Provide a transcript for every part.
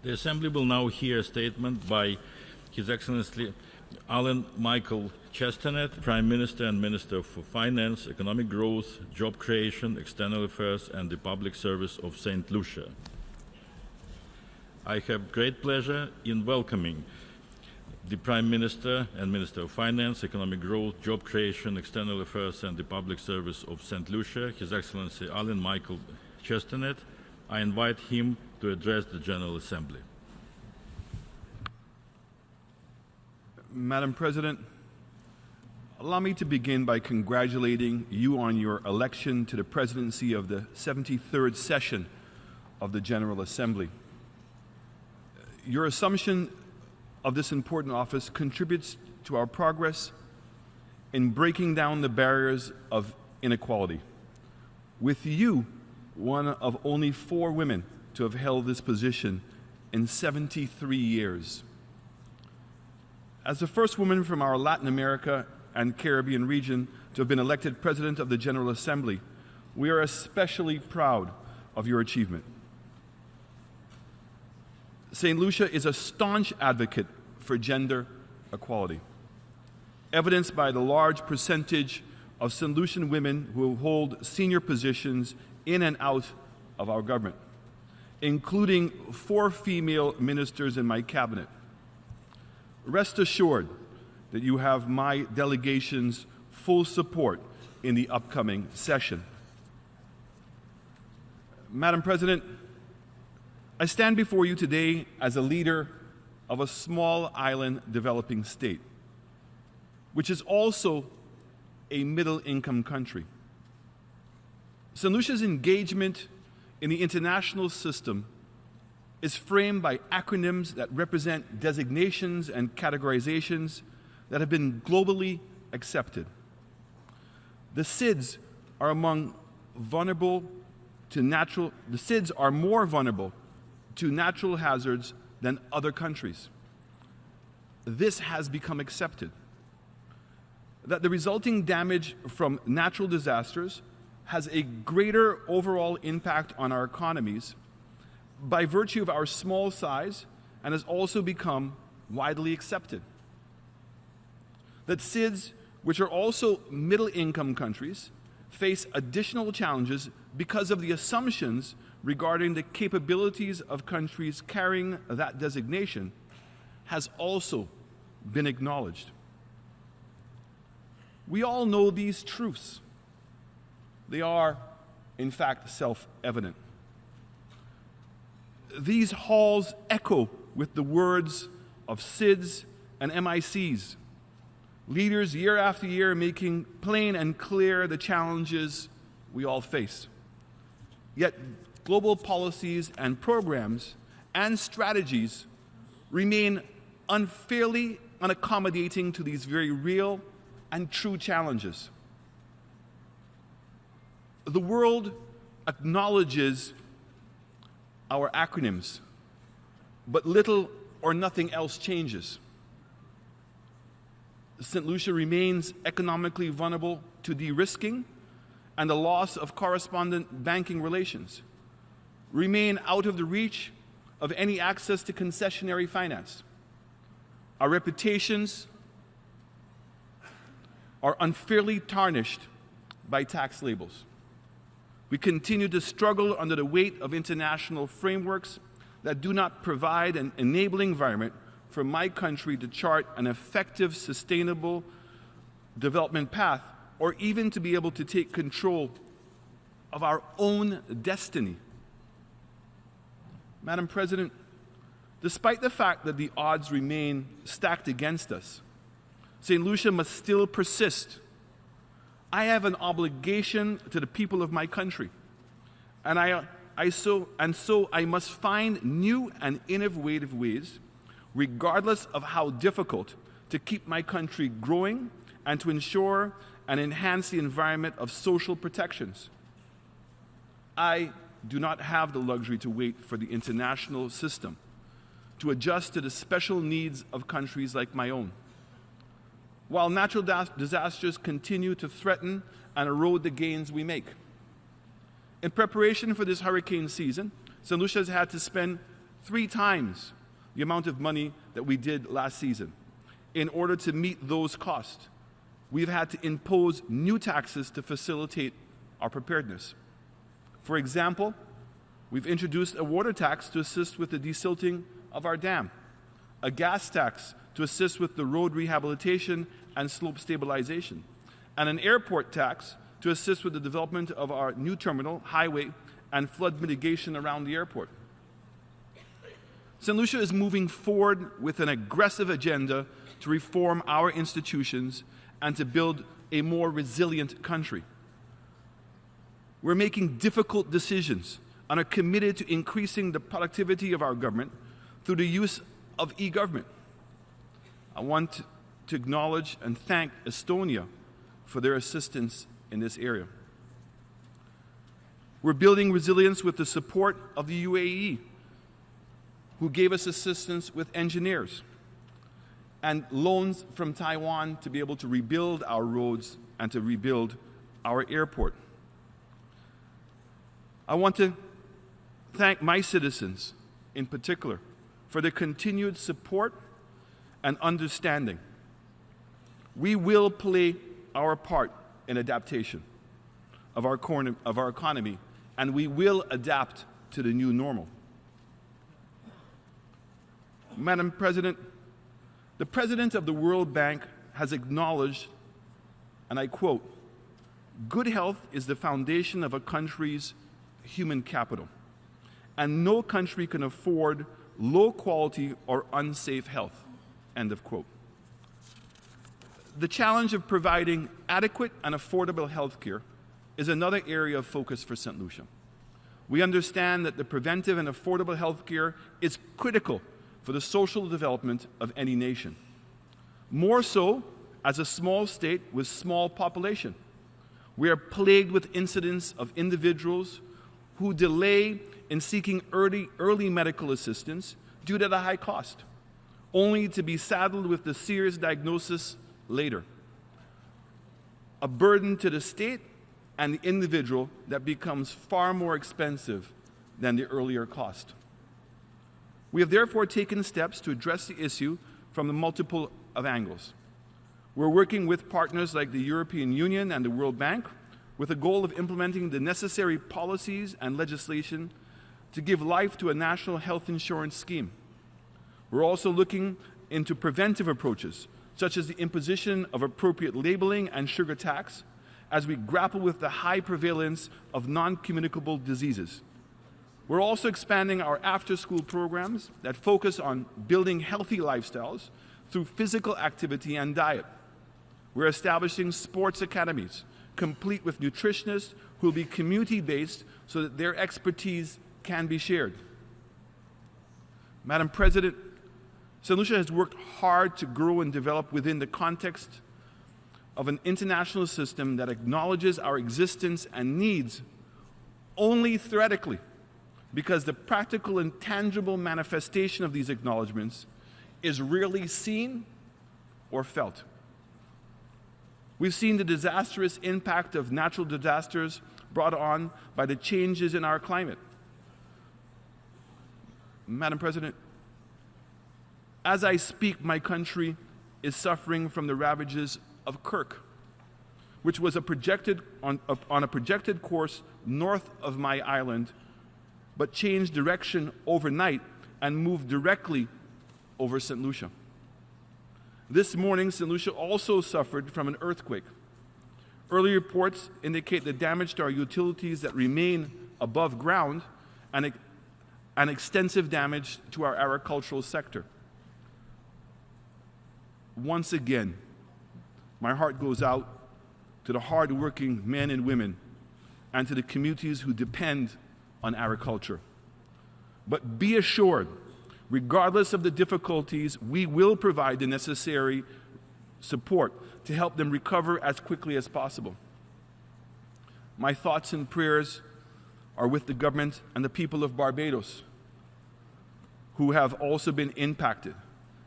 The Assembly will now hear a statement by His Excellency Alan Michael Chesternet, Prime Minister and Minister for Finance, Economic Growth, Job Creation, External Affairs and the Public Service of St. Lucia. I have great pleasure in welcoming the Prime Minister and Minister of Finance, Economic Growth, Job Creation, External Affairs and the Public Service of St. Lucia, His Excellency Alan Michael Chesternet. I invite him to address the General Assembly. Madam President, allow me to begin by congratulating you on your election to the presidency of the 73rd session of the General Assembly. Your assumption of this important office contributes to our progress in breaking down the barriers of inequality. With you, one of only 4 women to have held this position in 73 years. As the first woman from our Latin America and Caribbean region to have been elected President of the General Assembly, we are especially proud of your achievement. St. Lucia is a staunch advocate for gender equality, evidenced by the large percentage of St. Lucian women who hold senior positions in and out of our government, including 4 female ministers in my cabinet. Rest assured that you have my delegation's full support in the upcoming session. Madam President, I stand before you today as a leader of a small island developing state, which is also a middle-income country. St. Lucia's engagement in the international system is framed by acronyms that represent designations and categorizations that have been globally accepted. The SIDS are more vulnerable to natural hazards than other countries. This has become accepted. That the resulting damage from natural disasters has a greater overall impact on our economies by virtue of our small size and has also become widely accepted. That SIDS, which are also middle-income countries, face additional challenges because of the assumptions regarding the capabilities of countries carrying that designation has also been acknowledged. We all know these truths. They are, in fact, self-evident. These halls echo with the words of SIDS and MICs, leaders year after year making plain and clear the challenges we all face. Yet global policies and programs and strategies remain unfairly unaccommodating to these very real and true challenges. The world acknowledges our acronyms, but little or nothing else changes. St. Lucia remains economically vulnerable to de-risking and the loss of correspondent banking relations, remain out of the reach of any access to concessionary finance. Our reputations are unfairly tarnished by tax labels. We continue to struggle under the weight of international frameworks that do not provide an enabling environment for my country to chart an effective, sustainable development path, or even to be able to take control of our own destiny. Madam President, despite the fact that the odds remain stacked against us, St. Lucia must still persist. I have an obligation to the people of my country, and so I must find new and innovative ways, regardless of how difficult, to keep my country growing and to ensure and enhance the environment of social protections. I do not have the luxury to wait for the international system to adjust to the special needs of countries like my own. While natural disasters continue to threaten and erode the gains we make. In preparation for this hurricane season, St. Lucia has had to spend 3 times the amount of money that we did last season. In order to meet those costs, we've had to impose new taxes to facilitate our preparedness. For example, we've introduced a water tax to assist with the desilting of our dam, a gas tax to assist with the road rehabilitation and slope stabilization, and an airport tax to assist with the development of our new terminal, highway, and flood mitigation around the airport. St. Lucia is moving forward with an aggressive agenda to reform our institutions and to build a more resilient country. We're making difficult decisions and are committed to increasing the productivity of our government through the use of e-government. I want to acknowledge and thank Estonia for their assistance in this area. We're building resilience with the support of the UAE, who gave us assistance with engineers, and loans from Taiwan to be able to rebuild our roads and to rebuild our airport. I want to thank my citizens in particular for their continued support and understanding. We will play our part in adaptation of our economy, and we will adapt to the new normal. Madam President, the President of the World Bank has acknowledged, and I quote, "Good health is the foundation of a country's human capital, and no country can afford low quality or unsafe health," end of quote. The challenge of providing adequate and affordable health care is another area of focus for St. Lucia. We understand that the preventive and affordable health care is critical for the social development of any nation. More so as a small state with small population. We are plagued with incidents of individuals who delay in seeking early medical assistance due to the high cost, only to be saddled with the serious diagnosis later. A burden to the state and the individual that becomes far more expensive than the earlier cost. We have therefore taken steps to address the issue from the multiple of angles. We're working with partners like the European Union and the World Bank with the goal of implementing the necessary policies and legislation to give life to a national health insurance scheme. We're also looking into preventive approaches, such as the imposition of appropriate labeling and sugar tax, as we grapple with the high prevalence of non-communicable diseases. We're also expanding our after-school programs that focus on building healthy lifestyles through physical activity and diet. We're establishing sports academies, complete with nutritionists who will be community-based so that their expertise can be shared. Madam President, St. Lucia has worked hard to grow and develop within the context of an international system that acknowledges our existence and needs only theoretically, because the practical and tangible manifestation of these acknowledgments is rarely seen or felt. We've seen the disastrous impact of natural disasters brought on by the changes in our climate. Madam President, as I speak, my country is suffering from the ravages of Kirk, which was on a projected course north of my island, but changed direction overnight and moved directly over St. Lucia. This morning, St. Lucia also suffered from an earthquake. Early reports indicate the damage to our utilities that remain above ground and extensive damage to our agricultural sector. Once again, my heart goes out to the hard-working men and women and to the communities who depend on agriculture. But be assured, regardless of the difficulties, we will provide the necessary support to help them recover as quickly as possible. My thoughts and prayers are with the government and the people of Barbados, who have also been impacted,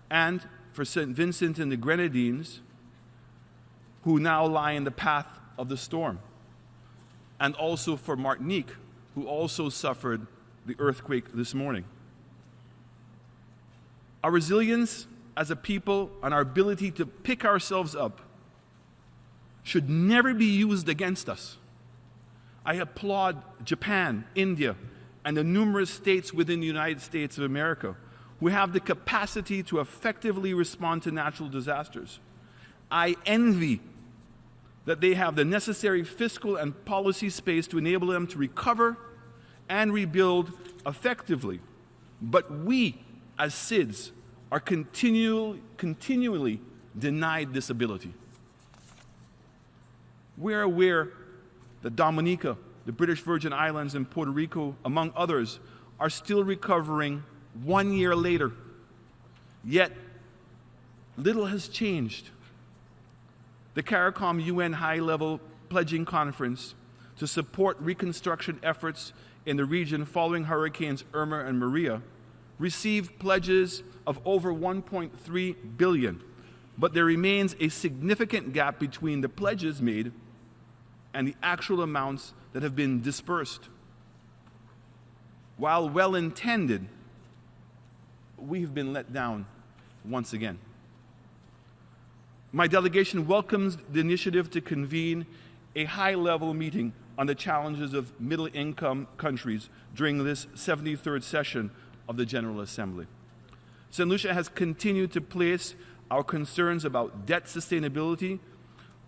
and for St. Vincent and the Grenadines, who now lie in the path of the storm, and also for Martinique, who also suffered the earthquake this morning. Our resilience as a people and our ability to pick ourselves up should never be used against us. I applaud Japan, India, and the numerous states within the United States of America who have the capacity to effectively respond to natural disasters. I envy that they have the necessary fiscal and policy space to enable them to recover and rebuild effectively. But we, as SIDS, are continually denied this ability. We're aware that Dominica, the British Virgin Islands, and Puerto Rico, among others, are still recovering 1 year later. Yet, little has changed. The CARICOM UN High-Level Pledging Conference to support reconstruction efforts in the region following Hurricanes Irma and Maria received pledges of over $1.3 billion, but there remains a significant gap between the pledges made and the actual amounts that have been dispersed. While well-intended, we've been let down once again. My delegation welcomes the initiative to convene a high-level meeting on the challenges of middle-income countries during this 73rd session of the General Assembly. St. Lucia has continued to place our concerns about debt sustainability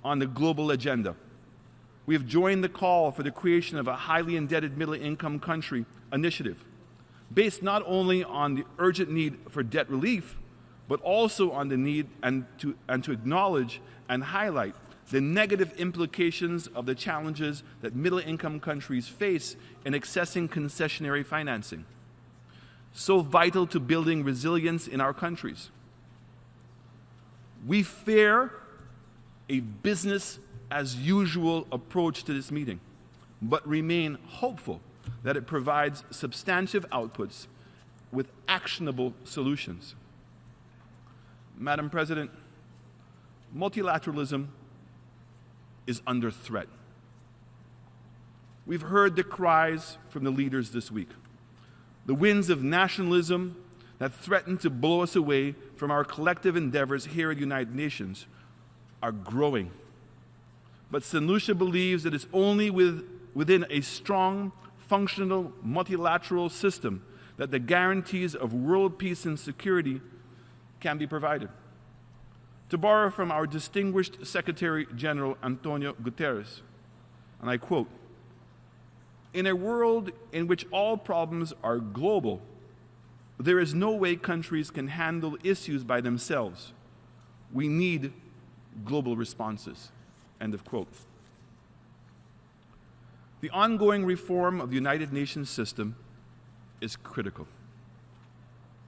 on the global agenda. We have joined the call for the creation of a highly indebted middle-income country initiative, based not only on the urgent need for debt relief, but also on the need and to acknowledge and highlight the negative implications of the challenges that middle-income countries face in accessing concessionary financing, so vital to building resilience in our countries. We fear a business-as-usual approach to this meeting, but remain hopeful that it provides substantive outputs with actionable solutions. Madam President, multilateralism is under threat. We've heard the cries from the leaders this week. The winds of nationalism that threaten to blow us away from our collective endeavors here at the United Nations are growing. But St. Lucia believes that it's only within a strong, functional, multilateral system that the guarantees of world peace and security can be provided. To borrow from our distinguished Secretary General Antonio Guterres, and I quote, "In a world in which all problems are global, there is no way countries can handle issues by themselves. We need global responses." End of quote. The ongoing reform of the United Nations system is critical.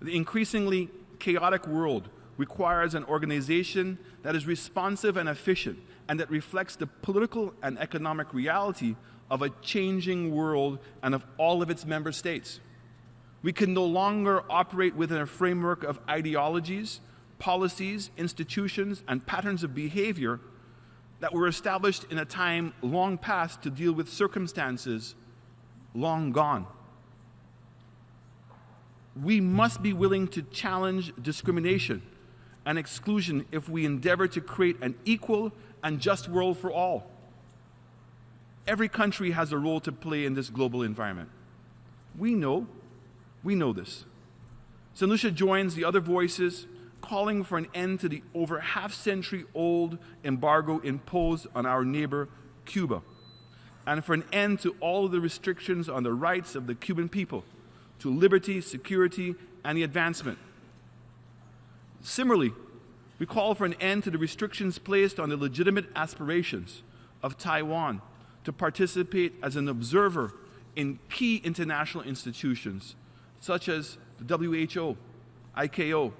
The increasingly chaotic world requires an organization that is responsive and efficient and that reflects the political and economic reality of a changing world and of all of its member states. We can no longer operate within a framework of ideologies, policies, institutions, and patterns of behavior that were established in a time long past to deal with circumstances long gone. We must be willing to challenge discrimination and exclusion if we endeavor to create an equal and just world for all. Every country has a role to play in this global environment. We know this. St. Lucia joins the other voices calling for an end to the over half-century-old embargo imposed on our neighbor, Cuba, and for an end to all of the restrictions on the rights of the Cuban people to liberty, security, and the advancement. Similarly, we call for an end to the restrictions placed on the legitimate aspirations of Taiwan to participate as an observer in key international institutions such as the WHO, ICAO,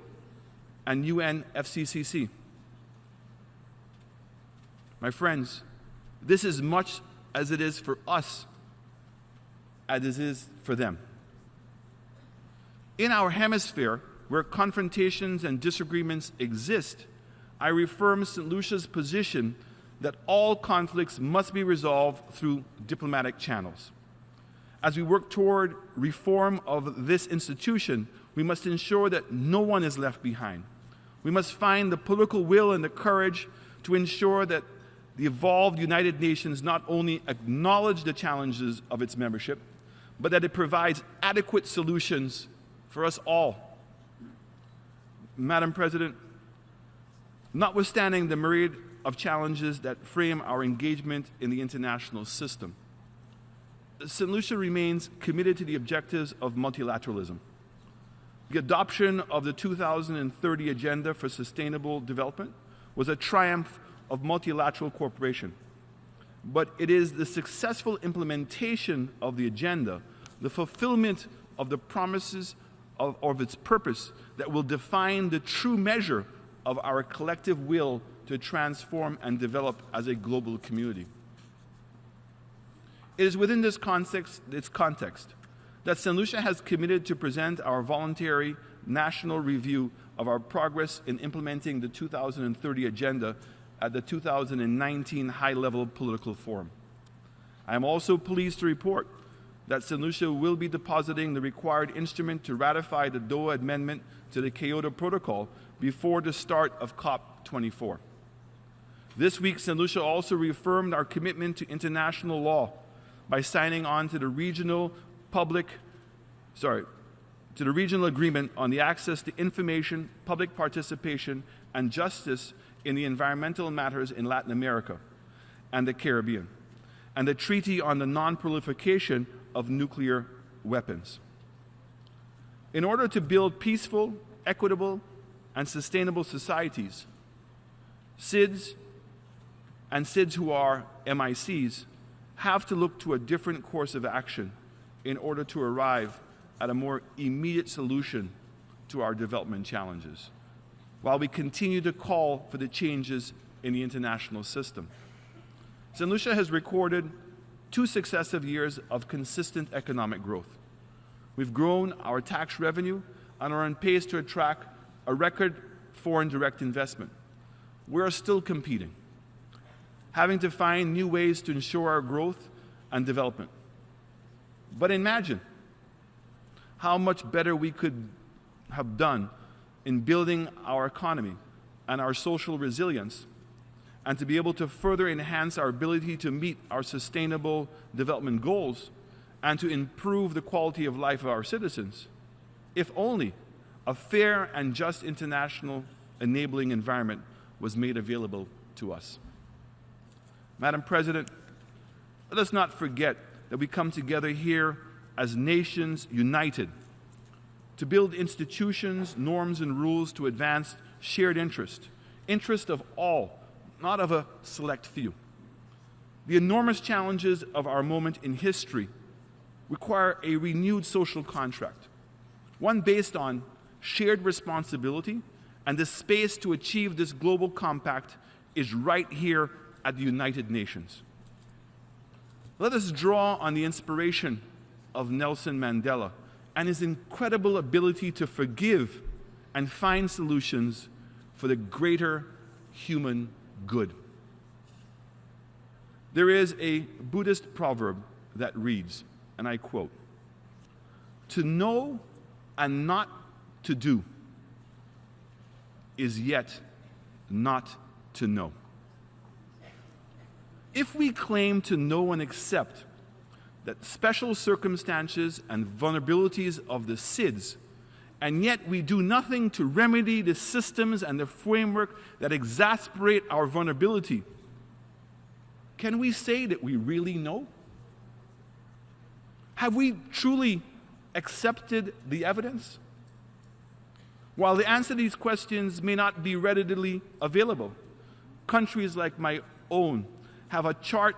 and UNFCCC. My friends, this is much as it is for us as it is for them. In our hemisphere, where confrontations and disagreements exist, I reaffirm St. Lucia's position that all conflicts must be resolved through diplomatic channels. As we work toward reform of this institution, We must ensure that no one is left behind. We must find the political will and the courage to ensure that the evolved United Nations not only acknowledge the challenges of its membership, but that it provides adequate solutions for us all. Madam President, notwithstanding the myriad of challenges that frame our engagement in the international system, St. Lucia remains committed to the objectives of multilateralism. The adoption of the 2030 Agenda for Sustainable Development was a triumph of multilateral cooperation. But it is the successful implementation of the agenda, the fulfillment of the promises of its purpose, that will define the true measure of our collective will to transform and develop as a global community. It is within this context that St. Lucia has committed to present our voluntary national review of our progress in implementing the 2030 Agenda at the 2019 High-Level Political Forum. I am also pleased to report that St. Lucia will be depositing the required instrument to ratify the Doha Amendment to the Kyoto Protocol before the start of COP24. This week, St. Lucia also reaffirmed our commitment to international law by signing on to the regional agreement on the access to information, public participation, and justice in the environmental matters in Latin America and the Caribbean, and the Treaty on the Non-Proliferation of Nuclear Weapons. In order to build peaceful, equitable, and sustainable societies, SIDS and SIDS who are MICs have to look to a different course of action in order to arrive at a more immediate solution to our development challenges, while we continue to call for the changes in the international system. St. Lucia has recorded 2 successive years of consistent economic growth. We've grown our tax revenue and are on pace to attract a record foreign direct investment. We're still competing, having to find new ways to ensure our growth and development. But imagine how much better we could have done in building our economy and our social resilience, and to be able to further enhance our ability to meet our sustainable development goals and to improve the quality of life of our citizens, if only a fair and just international enabling environment was made available to us. Madam President, let us not forget that we come together here as nations united to build institutions, norms, and rules to advance shared interest of all, not of a select few. The enormous challenges of our moment in history require a renewed social contract, one based on shared responsibility, and the space to achieve this global compact is right here at the United Nations. Let us draw on the inspiration of Nelson Mandela and his incredible ability to forgive and find solutions for the greater human good. There is a Buddhist proverb that reads, and I quote, "To know and not to do is yet not to know." If we claim to know and accept that special circumstances and vulnerabilities of the SIDS, and yet we do nothing to remedy the systems and the framework that exacerbate our vulnerability, can we say that we really know? Have we truly accepted the evidence? While the answer to these questions may not be readily available, countries like my own have chart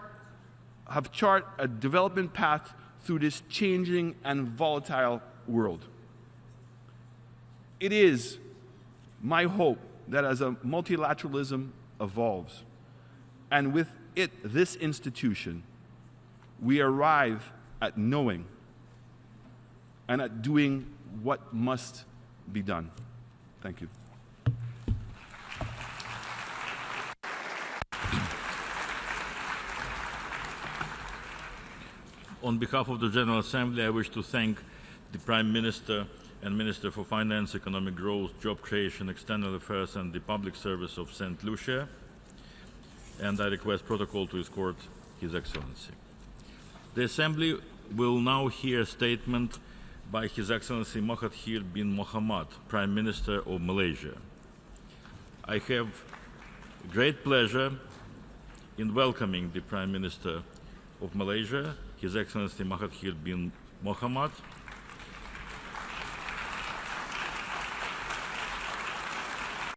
a development path through this changing and volatile world. It is my hope that as a multilateralism evolves, and with it, this institution, we arrive at knowing and at doing what must be done. Thank you. On behalf of the General Assembly, I wish to thank the Prime Minister and Minister for Finance, Economic Growth, Job Creation, External Affairs and the Public Service of St. Lucia, and I request protocol to escort His Excellency. The Assembly will now hear a statement by His Excellency Mahathir bin Mohamad, Prime Minister of Malaysia. I have great pleasure in welcoming the Prime Minister of Malaysia, His Excellency Mahathir bin Mohamad,